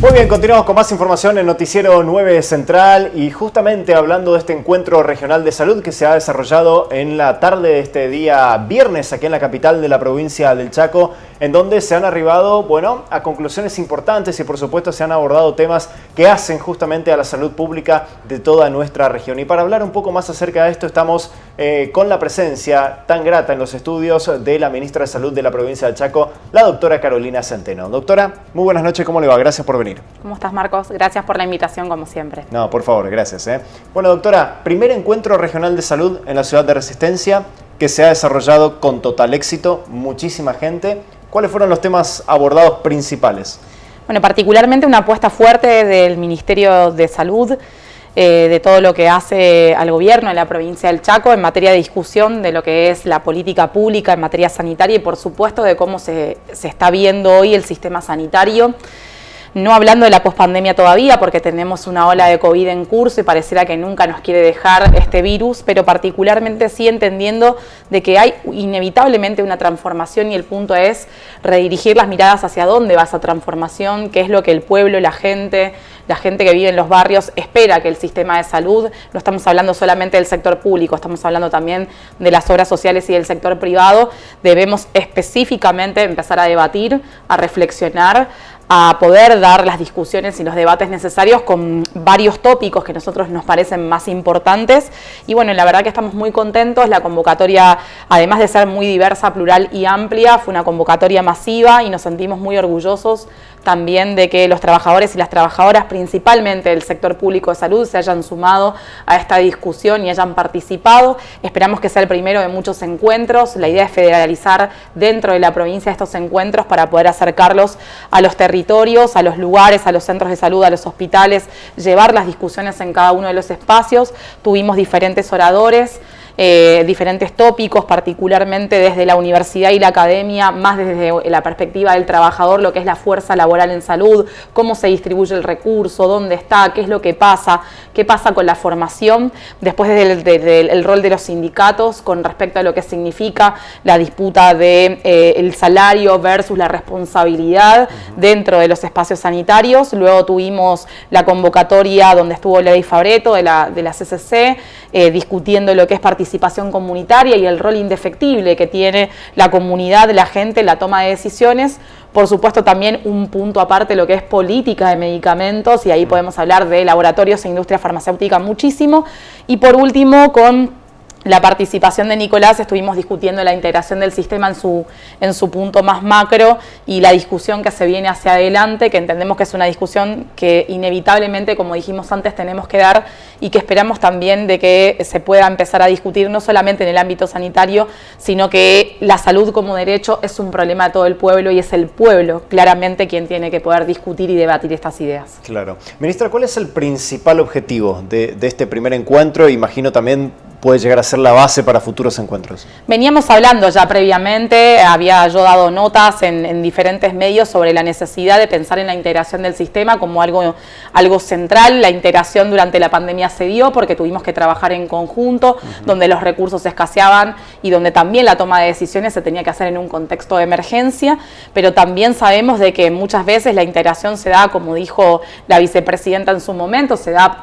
Muy bien, continuamos con más información en Noticiero 9 Central y justamente hablando de este encuentro regional de salud que se ha desarrollado en la tarde de este día viernes aquí en la capital de la provincia del Chaco, en donde se han arribado, bueno, a conclusiones importantes y por supuesto se han abordado temas que hacen justamente a la salud pública de toda nuestra región. Y para hablar un poco más acerca de esto estamos con la presencia tan grata en los estudios de la ministra de Salud de la provincia del Chaco, la doctora Carolina Centeno. Doctora, muy buenas noches, ¿cómo le va? Gracias por venir. ¿Cómo estás, Marcos? Gracias por la invitación, como siempre. No, por favor, gracias. Bueno, doctora, primer encuentro regional de salud en la ciudad de Resistencia que se ha desarrollado con total éxito, muchísima gente. ¿Cuáles fueron los temas abordados principales? Bueno, particularmente una apuesta fuerte del Ministerio de Salud, de todo lo que hace al gobierno en la provincia del Chaco en materia de discusión de lo que es la política pública en materia sanitaria y por supuesto de cómo se está viendo hoy el sistema sanitario. No hablando de la pospandemia todavía, porque tenemos una ola de COVID en curso y pareciera que nunca nos quiere dejar este virus, pero particularmente sí entendiendo de que hay inevitablemente una transformación y el punto es redirigir las miradas hacia dónde va esa transformación, qué es lo que el pueblo, la gente que vive en los barrios espera que el sistema de salud, no estamos hablando solamente del sector público, estamos hablando también de las obras sociales y del sector privado, debemos específicamente empezar a debatir, a reflexionar, a poder dar las discusiones y los debates necesarios con varios tópicos que a nosotros nos parecen más importantes. Y bueno, la verdad que estamos muy contentos. La convocatoria, además de ser muy diversa, plural y amplia, fue una convocatoria masiva y nos sentimos muy orgullosos también de que los trabajadores y las trabajadoras, principalmente del sector público de salud, se hayan sumado a esta discusión y hayan participado. Esperamos que sea el primero de muchos encuentros. La idea es federalizar dentro de la provincia estos encuentros para poder acercarlos a los territorios, a los lugares, a los centros de salud, a los hospitales, llevar las discusiones en cada uno de los espacios. Tuvimos diferentes oradores, diferentes tópicos, particularmente desde la universidad y la academia, más desde la perspectiva del trabajador, lo que es la fuerza laboral en salud, cómo se distribuye el recurso, dónde está, qué es lo que pasa, qué pasa con la formación, después desde el rol de los sindicatos con respecto a lo que significa la disputa de el salario versus la responsabilidad dentro de los espacios sanitarios. Luego tuvimos la convocatoria donde estuvo Lady Fabreto de la CCC, discutiendo lo que es participación comunitaria y el rol indefectible que tiene la comunidad, la gente en la toma de decisiones. Por supuesto también un punto aparte lo que es política de medicamentos y ahí podemos hablar de laboratorios e industria farmacéutica muchísimo. Y por último, con la participación de Nicolás, estuvimos discutiendo la integración del sistema en su punto más macro y la discusión que se viene hacia adelante, que entendemos que es una discusión que inevitablemente, como dijimos antes, tenemos que dar y que esperamos también de que se pueda empezar a discutir no solamente en el ámbito sanitario, sino que la salud como derecho es un problema de todo el pueblo y es el pueblo claramente quien tiene que poder discutir y debatir estas ideas. Claro. Ministra, ¿cuál es el principal objetivo de este primer encuentro? Imagino también puede llegar a ser la base para futuros encuentros. Veníamos hablando ya previamente, había yo dado notas en diferentes medios sobre la necesidad de pensar en la integración del sistema como algo central. La integración durante la pandemia se dio porque tuvimos que trabajar en conjunto, donde los recursos escaseaban y donde también la toma de decisiones se tenía que hacer en un contexto de emergencia, pero también sabemos de que muchas veces la integración se da, como dijo la vicepresidenta en su momento, se da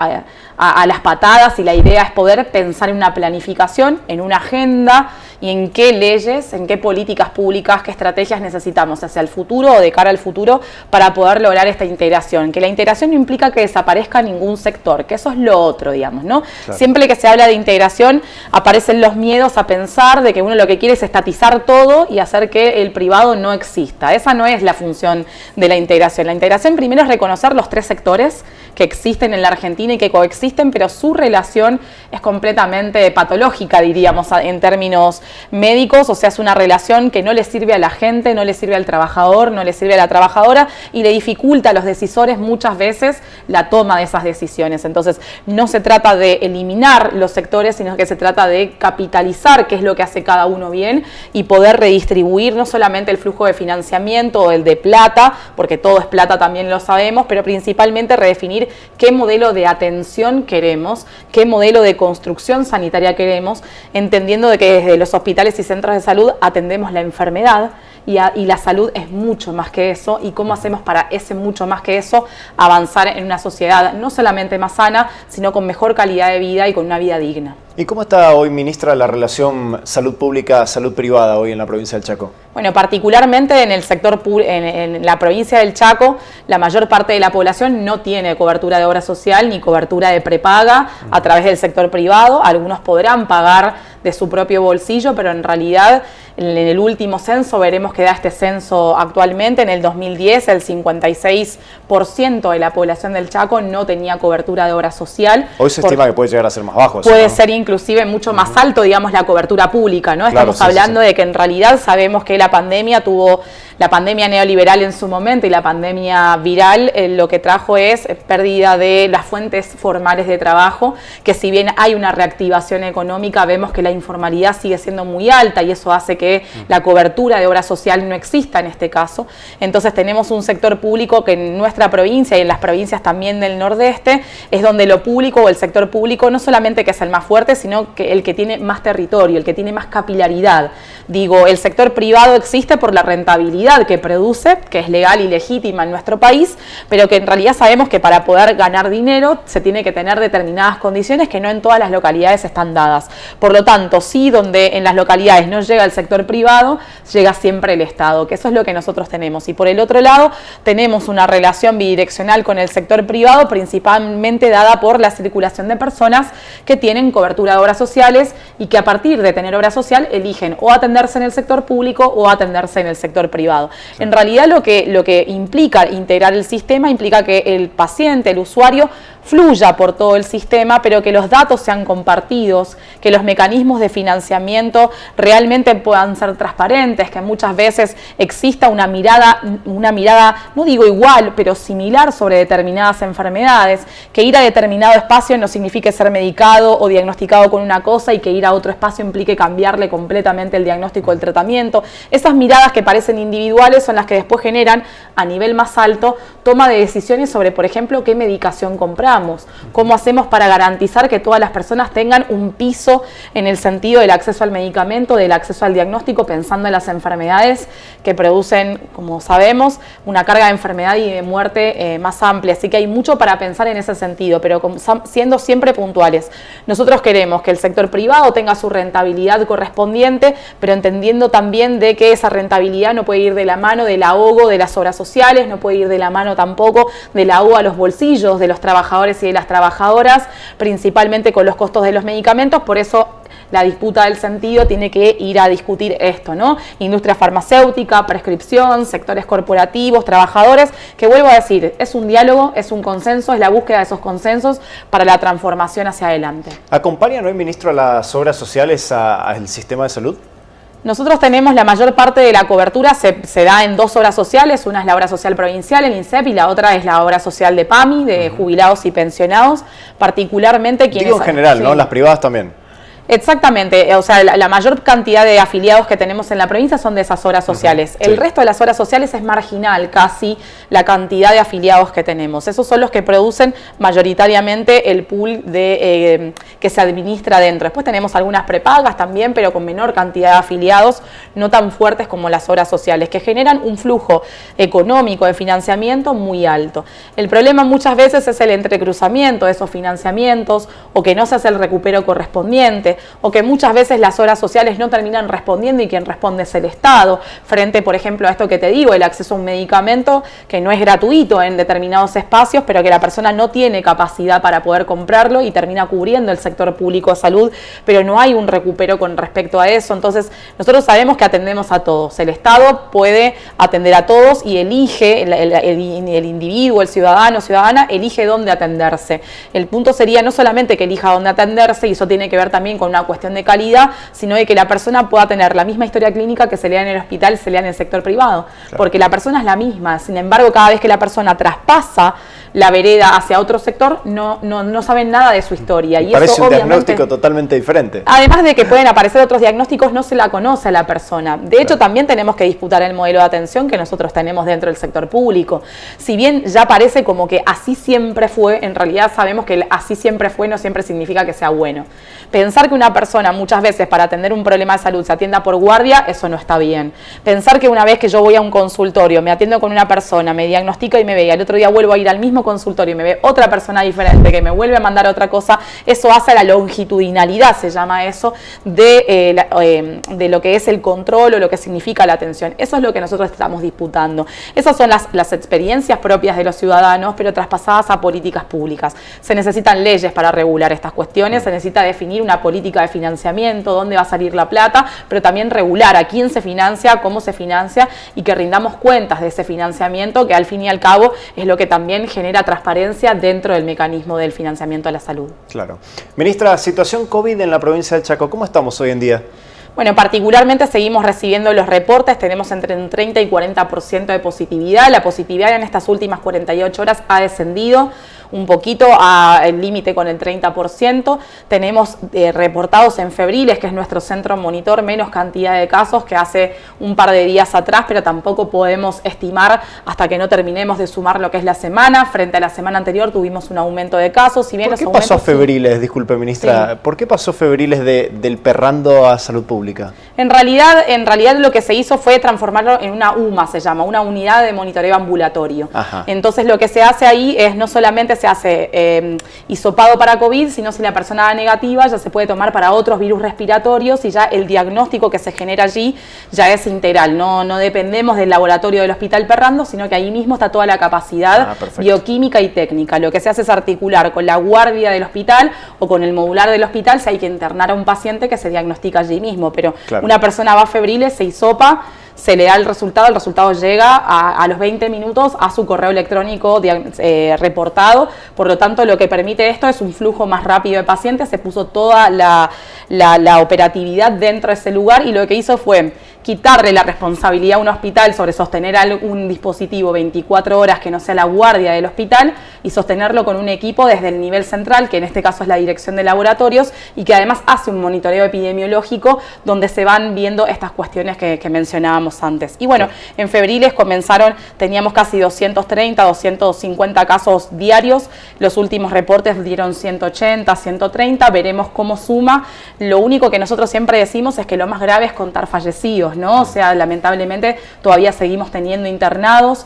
a las patadas y la idea es poder pensar en una planificación, en una agenda y en qué leyes, en qué políticas públicas, qué estrategias necesitamos hacia el futuro o de cara al futuro para poder lograr esta integración. Que la integración no implica que desaparezca ningún sector, que eso es lo otro, digamos, ¿no? Claro. Siempre que se habla de integración aparecen los miedos a pensar de que uno lo que quiere es estatizar todo y hacer que el privado no exista. Esa no es la función de la integración. La integración primero es reconocer los tres sectores que existen en la Argentina y que coexisten, pero su relación es completamente patológica, diríamos, en términos médicos, o sea, es una relación que no le sirve a la gente, no le sirve al trabajador, no le sirve a la trabajadora y le dificulta a los decisores muchas veces la toma de esas decisiones. Entonces, no se trata de eliminar los sectores, sino que se trata de capitalizar qué es lo que hace cada uno bien y poder redistribuir no solamente el flujo de financiamiento o el de plata, porque todo es plata, también lo sabemos, pero principalmente redefinir qué modelo de atención queremos, qué modelo de construcción sanitaria queremos, entendiendo de que desde los hospitales y centros de salud atendemos la enfermedad y la salud es mucho más que eso, y cómo hacemos para ese mucho más que eso avanzar en una sociedad no solamente más sana, sino con mejor calidad de vida y con una vida digna. ¿Y cómo está hoy, ministra, la relación salud pública-salud privada hoy en la provincia del Chaco? Bueno, particularmente en el sector, en la provincia del Chaco, la mayor parte de la población no tiene cobertura de obra social ni cobertura de prepaga a través del sector privado. Algunos podrán pagar de su propio bolsillo, pero en realidad en el último censo, veremos que da este censo actualmente, en el 2010 el 56% de la población del Chaco no tenía cobertura de obra social. Hoy se estima que puede llegar a ser más bajo. Puede ser inclusive mucho más alto, digamos, la cobertura pública, ¿no? Estamos hablando de que en realidad sabemos que la pandemia neoliberal en su momento y la pandemia viral lo que trajo es pérdida de las fuentes formales de trabajo, que si bien hay una reactivación económica, vemos que la informalidad sigue siendo muy alta y eso hace que la cobertura de obra social no exista en este caso. Entonces tenemos un sector público que en nuestra provincia y en las provincias también del nordeste es donde lo público o el sector público no solamente que es el más fuerte, sino que el que tiene más territorio, el que tiene más capilaridad. Digo, el sector privado existe por la rentabilidad que produce, que es legal y legítima en nuestro país, pero que en realidad sabemos que para poder ganar dinero se tiene que tener determinadas condiciones que no en todas las localidades están dadas. Por lo tanto, sí, donde en las localidades no llega el sector privado, llega siempre el Estado, que eso es lo que nosotros tenemos. Y por el otro lado, tenemos una relación bidireccional con el sector privado, principalmente dada por la circulación de personas que tienen cobertura de obras sociales y que a partir de tener obra social eligen o atenderse en el sector público o atenderse en el sector privado. Sí. En realidad lo que implica integrar el sistema implica que el paciente, el usuario, fluya por todo el sistema, pero que los datos sean compartidos, que los mecanismos de financiamiento realmente puedan ser transparentes, que muchas veces exista una mirada, no digo igual, pero similar sobre determinadas enfermedades, que ir a determinado espacio no signifique ser medicado o diagnosticado con una cosa y que ir a otro espacio implique cambiarle completamente el diagnóstico o el tratamiento. Esas miradas que parecen individuales son las que después generan a nivel más alto toma de decisiones sobre, por ejemplo, qué medicación compramos, cómo hacemos para garantizar que todas las personas tengan un piso en el sentido del acceso al medicamento, del acceso al diagnóstico, pensando en las enfermedades que producen, como sabemos, una carga de enfermedad y de muerte más amplia. Así que hay mucho para pensar en ese sentido, pero siendo siempre puntuales. Nosotros queremos que el sector privado tenga su rentabilidad correspondiente, pero entendiendo también de que esa rentabilidad no puede ir de la mano del ahogo de las obras sociales, no puede ir de la mano tampoco del ahogo a los bolsillos de los trabajadores y de las trabajadoras, principalmente con los costos de los medicamentos. Por eso la disputa del sentido tiene que ir a discutir esto, ¿no? Industria farmacéutica, prescripción, sectores corporativos, trabajadores, que vuelvo a decir, es un diálogo, es un consenso, es la búsqueda de esos consensos para la transformación hacia adelante. ¿Acompañan hoy, ministro, a las obras sociales al sistema de salud? Nosotros tenemos la mayor parte de la cobertura, se da en dos obras sociales, una es la obra social provincial, el INSEP, y la otra es la obra social de PAMI, de jubilados y pensionados, particularmente quienes... Digo en general, sí. ¿No? Las privadas también. Exactamente, o sea, la mayor cantidad de afiliados que tenemos en la provincia son de esas obras sociales. El resto de las obras sociales es marginal casi la cantidad de afiliados que tenemos. Esos son los que producen mayoritariamente el pool que se administra dentro. Después tenemos algunas prepagas también, pero con menor cantidad de afiliados, no tan fuertes como las obras sociales, que generan un flujo económico de financiamiento muy alto. El problema muchas veces es el entrecruzamiento de esos financiamientos o que no se hace el recupero correspondiente, o que muchas veces las obras sociales no terminan respondiendo y quien responde es el Estado, frente, por ejemplo, a esto que te digo, el acceso a un medicamento que no es gratuito en determinados espacios, pero que la persona no tiene capacidad para poder comprarlo y termina cubriendo el sector público de salud, pero no hay un recupero con respecto a eso. Entonces, nosotros sabemos que atendemos a todos. El Estado puede atender a todos y elige, el individuo, el ciudadano, ciudadana, elige dónde atenderse. El punto sería no solamente que elija dónde atenderse, y eso tiene que ver también con una cuestión de calidad, sino de que la persona pueda tener la misma historia clínica que se lea en el hospital, se lea en el sector privado, claro. Porque la persona es la misma. Sin embargo, cada vez que la persona traspasa la vereda hacia otro sector, no saben nada de su historia. Y parece eso, un diagnóstico totalmente diferente. Además de que pueden aparecer otros diagnósticos, no se la conoce a la persona. De hecho, también tenemos que disputar el modelo de atención que nosotros tenemos dentro del sector público. Si bien ya parece como que así siempre fue, en realidad sabemos que así siempre fue no siempre significa que sea bueno. Pensar que que una persona muchas veces para atender un problema de salud se atienda por guardia, eso no está bien. Pensar que una vez que yo voy a un consultorio, me atiendo con una persona, me diagnostica y me ve, y al otro día vuelvo a ir al mismo consultorio y me ve otra persona diferente que me vuelve a mandar otra cosa, eso hace la longitudinalidad, se llama eso, de lo que es el control o lo que significa la atención. Eso es lo que nosotros estamos disputando. Esas son las experiencias propias de los ciudadanos, pero traspasadas a políticas públicas. Se necesitan leyes para regular estas cuestiones, se necesita definir una política de financiamiento, dónde va a salir la plata, pero también regular a quién se financia, cómo se financia y que rindamos cuentas de ese financiamiento, que al fin y al cabo es lo que también genera transparencia dentro del mecanismo del financiamiento de la salud. Claro. Ministra, situación COVID en la provincia del Chaco, ¿cómo estamos hoy en día? Bueno, particularmente seguimos recibiendo los reportes, tenemos entre un 30 y 40% de positividad. La positividad en estas últimas 48 horas ha descendido un poquito al límite con el 30%. Tenemos reportados en Febriles, que es nuestro centro monitor, menos cantidad de casos que hace un par de días atrás, pero tampoco podemos estimar hasta que no terminemos de sumar lo que es la semana. Frente a la semana anterior tuvimos un aumento de casos. Si bien ¿Por qué pasó a Febriles, disculpe ministra, sí, por qué pasó Febriles del Perrando a Salud Pública? En realidad lo que se hizo fue transformarlo en una UMA, se llama, una unidad de monitoreo ambulatorio. Ajá. Entonces lo que se hace ahí es no solamente se hace hisopado para COVID, sino si la persona da negativa ya se puede tomar para otros virus respiratorios y ya el diagnóstico que se genera allí ya es integral. No dependemos del laboratorio del Hospital Perrando, sino que ahí mismo está toda la capacidad bioquímica y técnica. Lo que se hace es articular con la guardia del hospital o con el modular del hospital si hay que internar a un paciente que se diagnostica allí mismo, pero claro, una persona va a Febriles, se hisopa, se le da el resultado llega a los 20 minutos a su correo electrónico reportado. Por lo tanto, lo que permite esto es un flujo más rápido de pacientes. Se puso toda la operatividad dentro de ese lugar y lo que hizo fue quitarle la responsabilidad a un hospital sobre sostener un dispositivo 24 horas que no sea la guardia del hospital y sostenerlo con un equipo desde el nivel central, que en este caso es la dirección de laboratorios, y que además hace un monitoreo epidemiológico donde se van viendo estas cuestiones que mencionábamos antes. Y bueno, en Febriles teníamos casi 230, 250 casos diarios, los últimos reportes dieron 180, 130, veremos cómo suma. Lo único que nosotros siempre decimos es que lo más grave es contar fallecidos, ¿no? O sea, lamentablemente todavía seguimos teniendo internados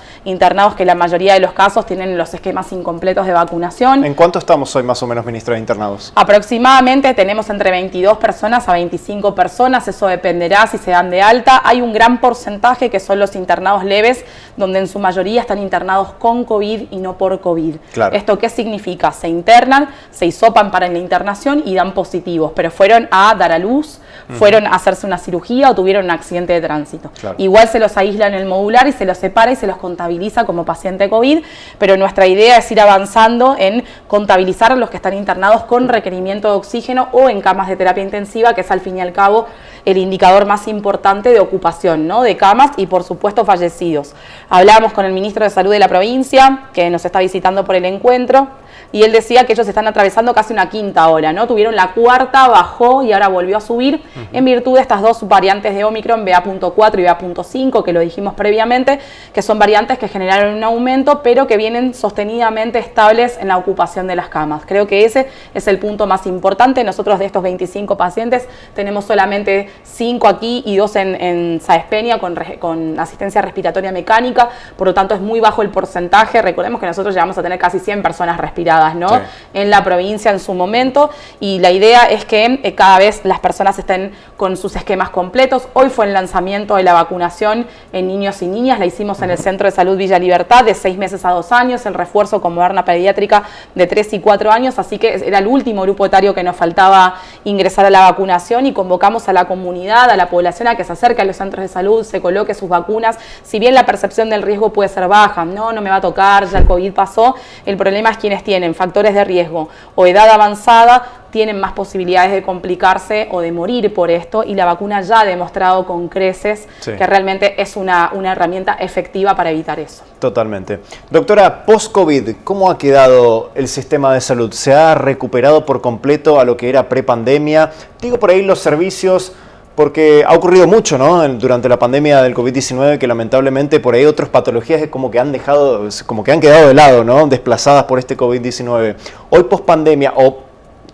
que la mayoría de los casos tienen los esquemas incompletos de vacunación. ¿En cuánto estamos hoy más o menos, ministra, de internados? Aproximadamente tenemos entre 22 personas a 25 personas, eso dependerá si se dan de alta. Hay un gran porcentaje que son los internados leves, donde en su mayoría están internados con COVID y no por COVID. Claro. ¿Esto qué significa? Se internan, se hisopan para la internación y dan positivos, pero fueron a dar a luz, fueron a hacerse una cirugía o tuvieron un accidente de tránsito. Claro. Igual se los aísla en el modular y se los separa y se los contabiliza como paciente COVID, pero nuestra idea es ir avanzando en contabilizar a los que están internados con requerimiento de oxígeno o en camas de terapia intensiva, que es al fin y al cabo el indicador más importante de ocupación, ¿no? De camas y por supuesto fallecidos. Hablamos con el ministro de Salud de la provincia, que nos está visitando por el encuentro, y él decía que ellos están atravesando casi una quinta ola, ¿no? Tuvieron la cuarta, bajó y ahora volvió a subir en virtud de estas dos variantes de Omicron, BA.4 y BA.5, que lo dijimos previamente, que son variantes que generaron un aumento, pero que vienen sostenidamente estables en la ocupación de las camas. Creo que ese es el punto más importante. Nosotros de estos 25 pacientes tenemos solamente 5 aquí y 2 en Sáenz Peña con asistencia respiratoria mecánica, por lo tanto es muy bajo el porcentaje. Recordemos que nosotros llegamos a tener casi 100 personas respiradas, ¿no? Sí. En la provincia en su momento, y la idea es que cada vez las personas estén con sus esquemas completos. Hoy fue el lanzamiento de la vacunación en niños y niñas, la hicimos en el Centro de Salud Villa Libertad de 6 meses a 2 años, el refuerzo con Moderna pediátrica de 3 y 4 años, así que era el último grupo etario que nos faltaba ingresar a la vacunación y convocamos a la comunidad, a la población a que se acerque a los centros de salud, se coloque sus vacunas. Si bien la percepción del riesgo puede ser baja, no me va a tocar, ya el COVID pasó, el problema es quienes tienen factores de riesgo o edad avanzada, tienen más posibilidades de complicarse o de morir por esto, y la vacuna ya ha demostrado con creces que realmente es una herramienta efectiva para evitar eso. Totalmente. Doctora, post-COVID, ¿cómo ha quedado el sistema de salud? ¿Se ha recuperado por completo a lo que era prepandemia? Digo por ahí los servicios, porque ha ocurrido mucho, ¿no? Durante la pandemia del COVID-19, que lamentablemente por ahí otras patologías como que han quedado de lado, ¿no? Desplazadas por este COVID-19. Hoy post-pandemia, o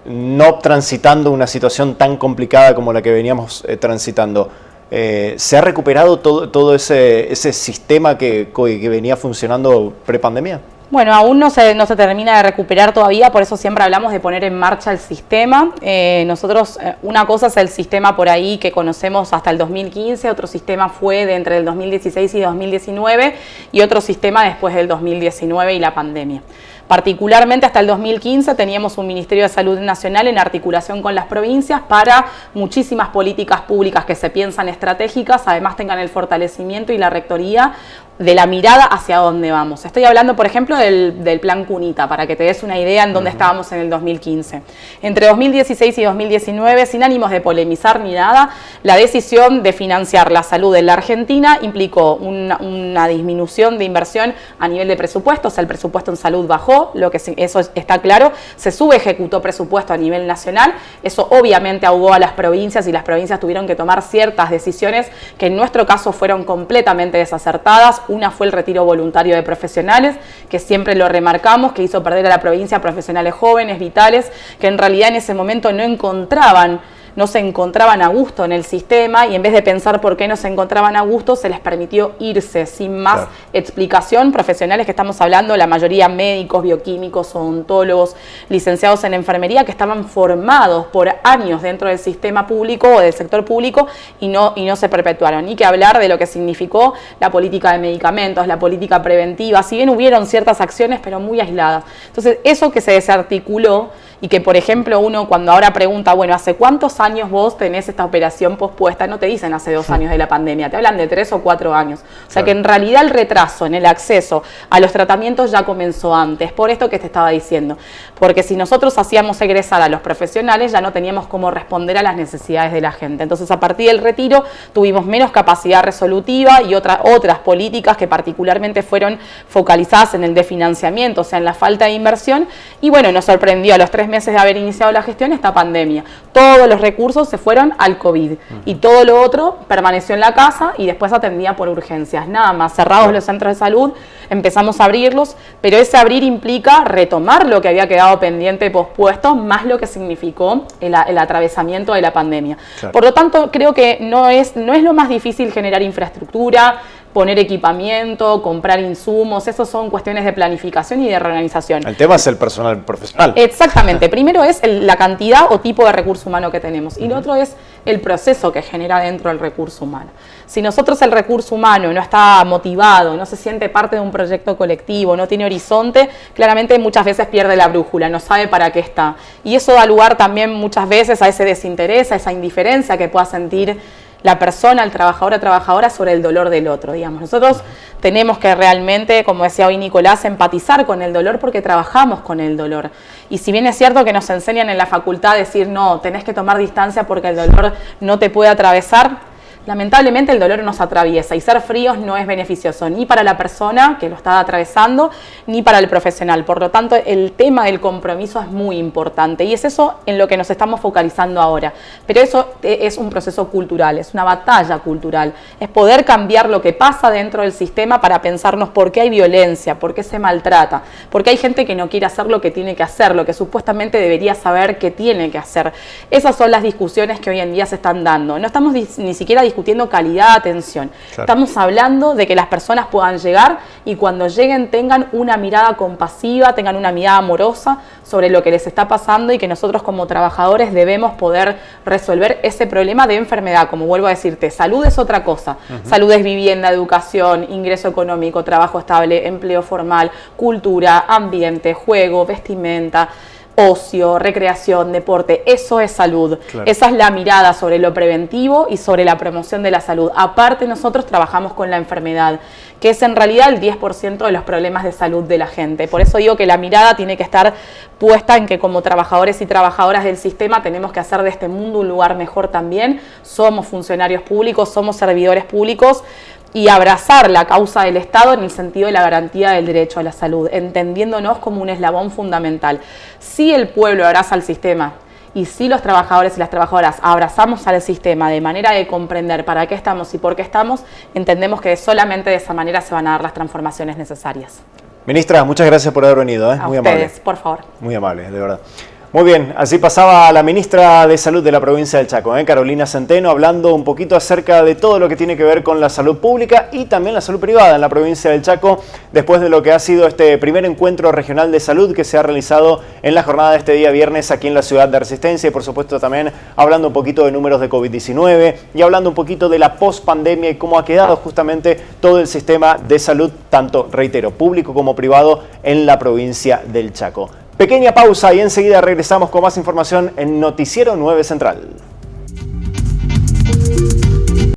no transitando una situación tan complicada como la que veníamos transitando. ¿Se ha recuperado todo ese sistema que venía funcionando prepandemia? Bueno, aún no se termina de recuperar todavía, por eso siempre hablamos de poner en marcha el sistema. Nosotros, una cosa es el sistema por ahí que conocemos hasta el 2015, otro sistema fue de entre el 2016 y 2019 y otro sistema después del 2019 y la pandemia. Particularmente hasta el 2015 teníamos un Ministerio de Salud Nacional en articulación con las provincias para muchísimas políticas públicas que se piensan estratégicas, además tengan el fortalecimiento y la rectoría de la mirada hacia dónde vamos. Estoy hablando, por ejemplo, del Plan Cunita, para que te des una idea en dónde estábamos en el 2015. Entre 2016 y 2019, sin ánimos de polemizar ni nada, la decisión de financiar la salud en la Argentina implicó una disminución de inversión a nivel de presupuesto, o sea, el presupuesto en salud bajó, eso está claro, se subejecutó presupuesto a nivel nacional, eso obviamente ahogó a las provincias y las provincias tuvieron que tomar ciertas decisiones que en nuestro caso fueron completamente desacertadas. Una fue el retiro voluntario de profesionales, que siempre lo remarcamos, que hizo perder a la provincia profesionales jóvenes, vitales, que en realidad en ese momento no se encontraban a gusto en el sistema y en vez de pensar por qué no se encontraban a gusto, se les permitió irse sin más explicación. Profesionales que estamos hablando, la mayoría médicos, bioquímicos, odontólogos, licenciados en enfermería, que estaban formados por años dentro del sistema público o del sector público y no se perpetuaron. Ni que hablar de lo que significó la política de medicamentos, la política preventiva, si bien hubieron ciertas acciones, pero muy aisladas. Entonces, eso que se desarticuló y que, por ejemplo, uno cuando ahora pregunta, bueno, ¿hace cuántos años vos tenés esta operación pospuesta? No te dicen hace 2 años de la pandemia, te hablan de 3 o 4 años. O sea que en realidad el retraso en el acceso a los tratamientos ya comenzó antes, por esto que te estaba diciendo. Porque si nosotros hacíamos egresar a los profesionales, ya no teníamos cómo responder a las necesidades de la gente. Entonces, a partir del retiro, tuvimos menos capacidad resolutiva y otras políticas que particularmente fueron focalizadas en el desfinanciamiento, o sea, en la falta de inversión. Y bueno, nos sorprendió a los 3 meses de haber iniciado la gestión esta pandemia. Todos los recursos se fueron al COVID y todo lo otro permaneció en la casa y después atendía por urgencias. Nada más, cerrados los centros de salud, empezamos a abrirlos, pero ese abrir implica retomar lo que había quedado pendiente, pospuesto, más lo que significó el atravesamiento de la pandemia. Por lo tanto, creo que no es lo más difícil generar infraestructura, poner equipamiento, comprar insumos, eso son cuestiones de planificación y de reorganización. El tema es el personal profesional. Exactamente. Primero es la cantidad o tipo de recurso humano que tenemos y lo otro es el proceso que genera dentro del recurso humano. Si nosotros el recurso humano no está motivado, no se siente parte de un proyecto colectivo, no tiene horizonte, claramente muchas veces pierde la brújula, no sabe para qué está. Y eso da lugar también muchas veces a ese desinterés, a esa indiferencia que pueda sentir la persona, el trabajador o trabajadora sobre el dolor del otro, digamos. Nosotros tenemos que realmente, como decía hoy Nicolás, empatizar con el dolor porque trabajamos con el dolor. Y si bien es cierto que nos enseñan en la facultad a decir, no, tenés que tomar distancia porque el dolor no te puede atravesar, lamentablemente el dolor nos atraviesa y ser fríos no es beneficioso ni para la persona que lo está atravesando ni para el profesional. Por lo tanto, el tema del compromiso es muy importante y es eso en lo que nos estamos focalizando ahora. Pero eso es un proceso cultural, es una batalla cultural. Es poder cambiar lo que pasa dentro del sistema para pensarnos por qué hay violencia, por qué se maltrata, por qué hay gente que no quiere hacer lo que tiene que hacer, lo que supuestamente debería saber que tiene que hacer. Esas son las discusiones que hoy en día se están dando. No estamos ni siquiera discutiendo calidad de atención. Estamos hablando de que las personas puedan llegar y cuando lleguen tengan una mirada compasiva, tengan una mirada amorosa sobre lo que les está pasando y que nosotros como trabajadores debemos poder resolver ese problema de enfermedad. Como vuelvo a decirte, salud es otra cosa. Salud es vivienda, educación, ingreso económico, trabajo estable, empleo formal, cultura, ambiente, juego, vestimenta, ocio, recreación, deporte, eso es salud. Esa es la mirada sobre lo preventivo y sobre la promoción de la salud. Aparte, nosotros trabajamos con la enfermedad, que es en realidad el 10% de los problemas de salud de la gente. Por eso digo que la mirada tiene que estar puesta en que como trabajadores y trabajadoras del sistema tenemos que hacer de este mundo un lugar mejor también. Somos funcionarios públicos, somos servidores públicos, y abrazar la causa del Estado en el sentido de la garantía del derecho a la salud, entendiéndonos como un eslabón fundamental. Si el pueblo abraza al sistema y si los trabajadores y las trabajadoras abrazamos al sistema de manera de comprender para qué estamos y por qué estamos, entendemos que solamente de esa manera se van a dar las transformaciones necesarias. Ministra, muchas gracias por haber venido. A Muy ustedes, amable. por favor. Muy amable, de verdad. Muy bien, así pasaba la ministra de Salud de la provincia del Chaco, Carolina Centeno, hablando un poquito acerca de todo lo que tiene que ver con la salud pública y también la salud privada en la provincia del Chaco, después de lo que ha sido este primer encuentro regional de salud que se ha realizado en la jornada de este día viernes aquí en la ciudad de Resistencia y por supuesto también hablando un poquito de números de COVID-19 y hablando un poquito de la pospandemia y cómo ha quedado justamente todo el sistema de salud, tanto, reitero, público como privado en la provincia del Chaco. Pequeña pausa y enseguida regresamos con más información en Noticiero 9 Central.